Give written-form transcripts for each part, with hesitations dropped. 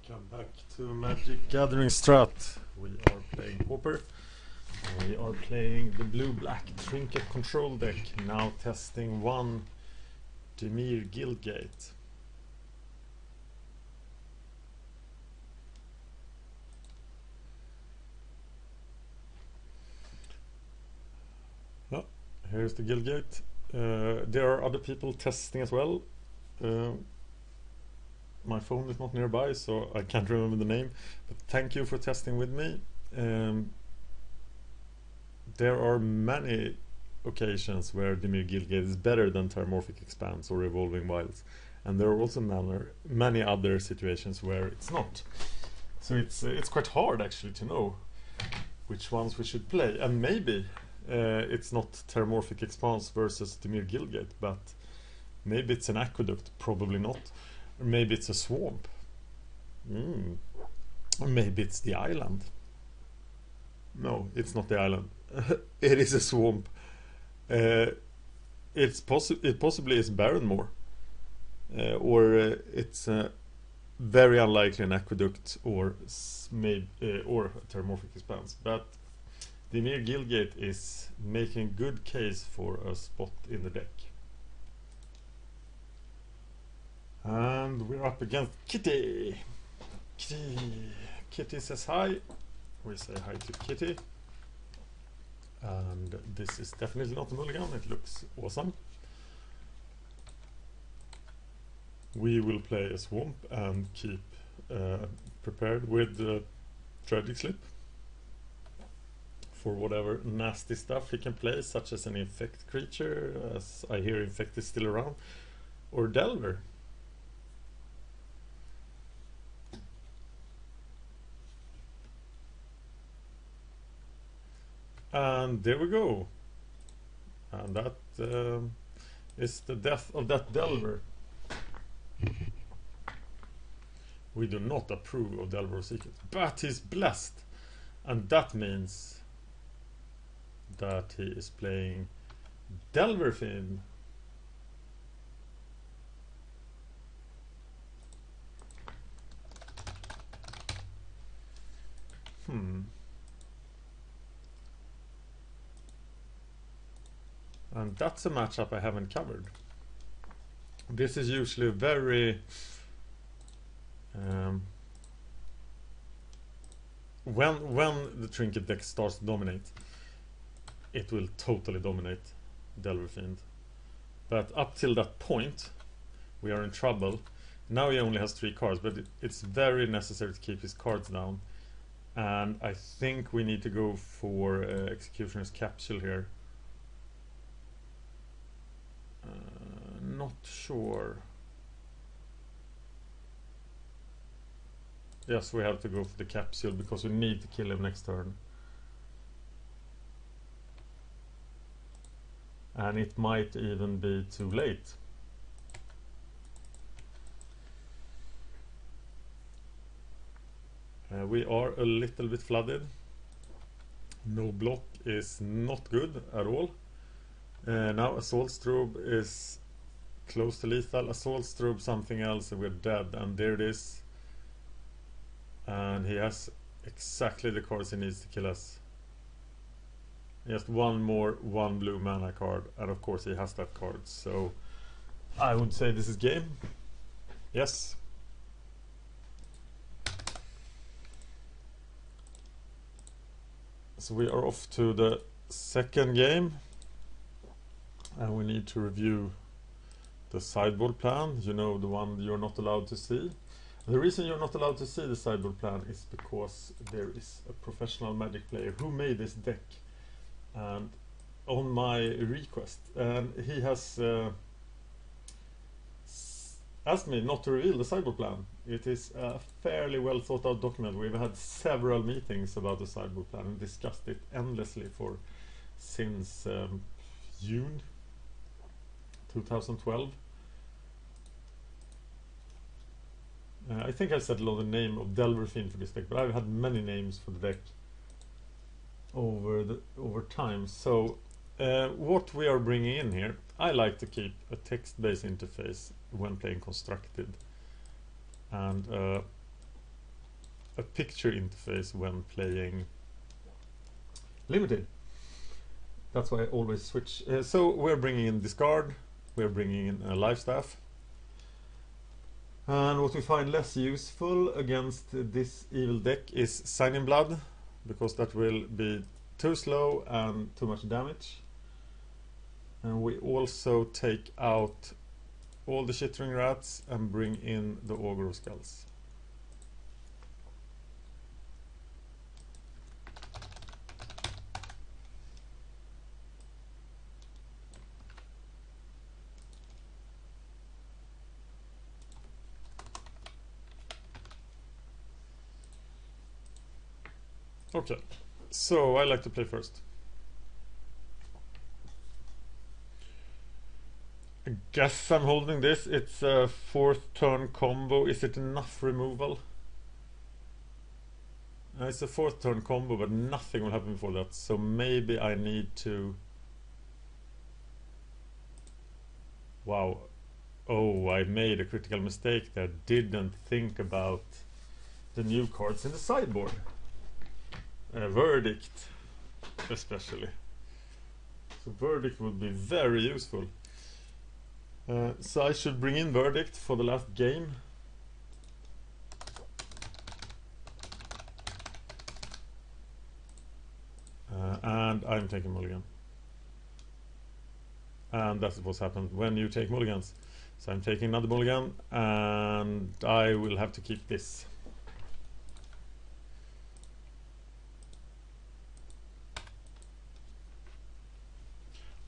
Welcome back to MagicGatheringStrat. We are playing Pauper. We are playing the blue-black Trinket Control deck. Now testing one Demir Guildgate. Oh, here's the Guildgate. There are other people testing as well. My phone is not nearby, so I can't remember the name, but thank you for testing with me. There are many occasions where Demir Guildgate is better than Terramorphic Expanse or Evolving Wilds, and there are also many other situations where it's not. So it's quite hard actually to know which ones we should play, and maybe it's not Terramorphic Expanse versus Demir Guildgate, but maybe it's an Aqueduct, probably not. Or maybe it's a swamp. Or maybe it's the island. No, it's not the island. It is a swamp. It possibly is Barrenmoor. Or it's very unlikely an Aqueduct or or Terramorphic Expanse. But Demir Guildgate is making a good case for a spot in the deck. And we're up against Kitty. Kitty says hi. We say hi to Kitty. And this is definitely not a mulligan. It looks awesome. We will play a swamp and keep prepared with the Tragic Slip for whatever nasty stuff he can play, such as an infect creature, as I hear infect is still around, or Delver. And there we go. And that is the death of that Delver. We do not approve of Delver Secret, but he's blessed. And that means that he is playing DelverFiend. And that's a matchup I haven't covered. This is usually very when the Trinket deck starts to dominate, it will totally dominate DelverFiend. But up till that point, we are in trouble. Now he only has 3 cards, but it's very necessary to keep his cards down. And I think we need to go for Executioner's Capsule here. Not sure. Yes, we have to go for the capsule because we need to kill him next turn. And it might even be too late. We are a little bit flooded. No block is not good at all. Now Assault Strobe is close to lethal. Assault Strobe something else and we're dead, and there it is. And he has exactly the cards he needs to kill us. Just one blue mana card, and of course he has that card, so I would say this is game. Yes. So we are off to the second game. And we need to review the sideboard plan, you know, the one you're not allowed to see. The reason you're not allowed to see the sideboard plan is because there is a professional Magic player who made this deck, and on my request, and he has asked me not to reveal the sideboard plan. It is a fairly well thought out document. We've had several meetings about the sideboard plan and discussed it endlessly since June 2012. I think I settled on the name of DelverFiend for this deck, but I've had many names for the deck over time. So what we are bringing in here, I like to keep a text-based interface when playing constructed, and a picture interface when playing limited. That's why I always switch. So we're bringing in discard, we're bringing in a life staff. And what we find less useful against this evil deck is Sign in Blood, because that will be too slow and too much damage. And we also take out all the Chittering Rats and bring in the Augur of Skulls. Okay, so I like to play first. I guess I'm holding this. It's a 4th turn combo. Is it enough removal? It's a 4th turn combo, but nothing will happen before that. So maybe I need to... Wow. Oh, I made a critical mistake there. Didn't think about the new cards in the sideboard. Verdict, especially. So Verdict would be very useful. So I should bring in Verdict for the last game. And I'm taking mulligan. And that's what's happened when you take mulligans. So I'm taking another mulligan, and I will have to keep this.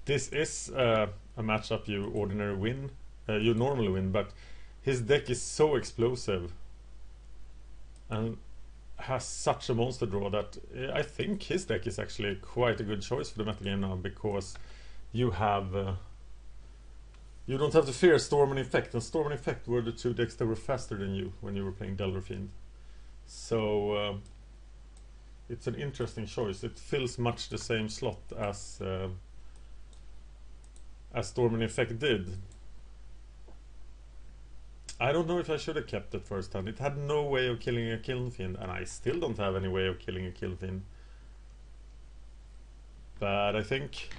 This is a matchup you ordinarily win, you normally win, but his deck is so explosive and has such a monster draw that I think his deck is actually quite a good choice for the metagame now, because you have you don't have to fear Storm and Infect, and Storm and Infect were the two decks that were faster than you when you were playing DelverFiend. So it's an interesting choice. It fills much the same slot as Storm and Infect did. I don't know if I should have kept it first hand. It had no way of killing a Kilnfiend, and I still don't have any way of killing a Kilnfiend. But I think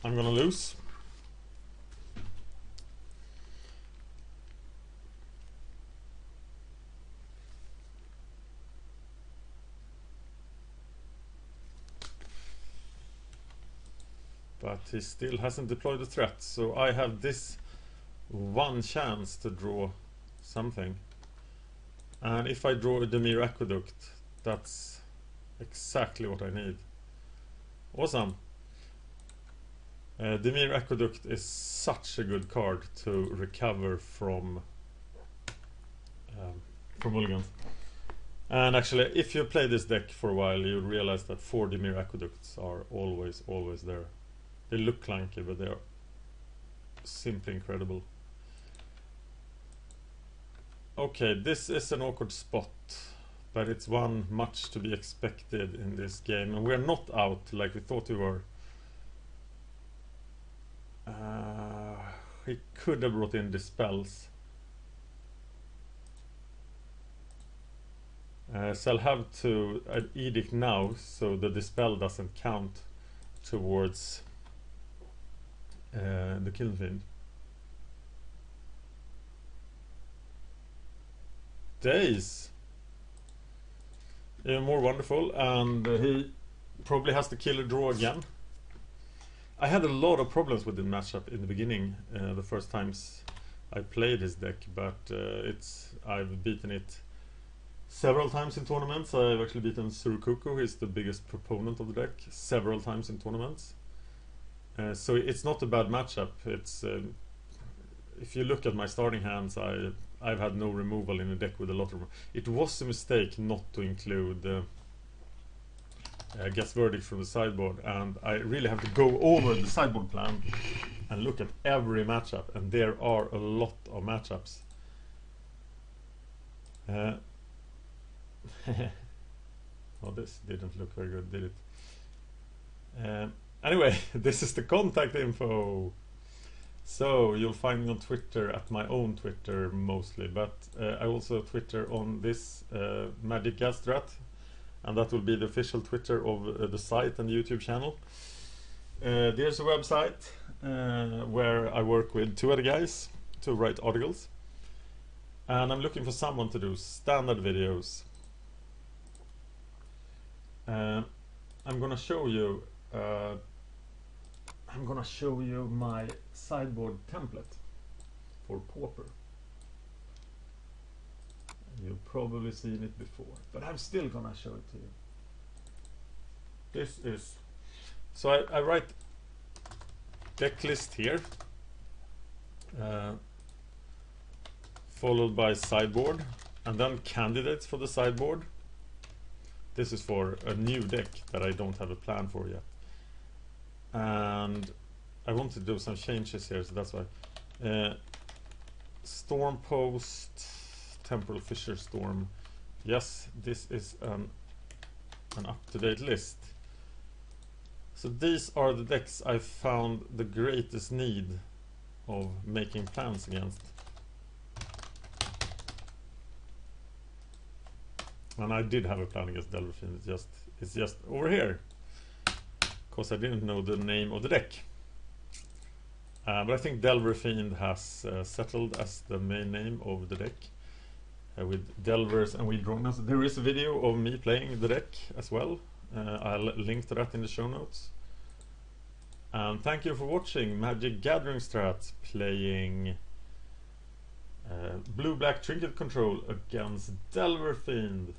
I'm gonna lose. But he still hasn't deployed the threat, so I have this one chance to draw something. And if I draw a Dimir Aqueduct, that's exactly what I need. Awesome. Dimir Aqueduct is such a good card to recover from mulligans. And actually, if you play this deck for a while, you realize that 4 Dimir Aqueducts are always there. They look clunky, but they are simply incredible. Okay, this is an awkward spot, but it's one much to be expected in this game, and we're not out like we thought we were. He could have brought in Dispels. So I'll have to Edict now, so the Dispel doesn't count towards the Kilnfiend. Days! Even more wonderful, and he probably has the killer draw again. I had a lot of problems with the matchup in the beginning, the first times I played his deck, but I've beaten it several times in tournaments. I've actually beaten Surukuku, he's the biggest proponent of the deck, several times in tournaments. So it's not a bad matchup. It's if you look at my starting hands, I've had no removal in a deck with a lot of... It was a mistake not to include Guess Verdict from the sideboard, and I really have to go over the sideboard plan and look at every matchup, and there are a lot of matchups. Oh, this didn't look very good, did it? Anyway, this is the contact info. So you'll find me on Twitter at my own Twitter mostly, but I also Twitter on this MagicGatheringStrat, and that will be the official Twitter of the site and the YouTube channel. There's a website where I work with 2 other guys to write articles, and I'm looking for someone to do standard videos. I'm gonna show you my sideboard template for Pauper. You've probably seen it before, but I'm still gonna show it to you. This is, so I write deck list here, followed by sideboard, and then candidates for the sideboard. This is for a new deck that I don't have a plan for yet, and I want to do some changes here, so that's why. Storm Post, Temporal Fissure Storm. Yes, this is an up-to-date list. So these are the decks I found the greatest need of making plans against. And I did have a plan against DelverFiend, it's just over here, because I didn't know the name of the deck. But I think DelverFiend has settled as the main name of the deck, with Delvers and Weed Drones. There is a video of me playing the deck as well. I'll link to that in the show notes. And thank you for watching MagicGatheringStrat playing Blue-Black Trinket Control against DelverFiend.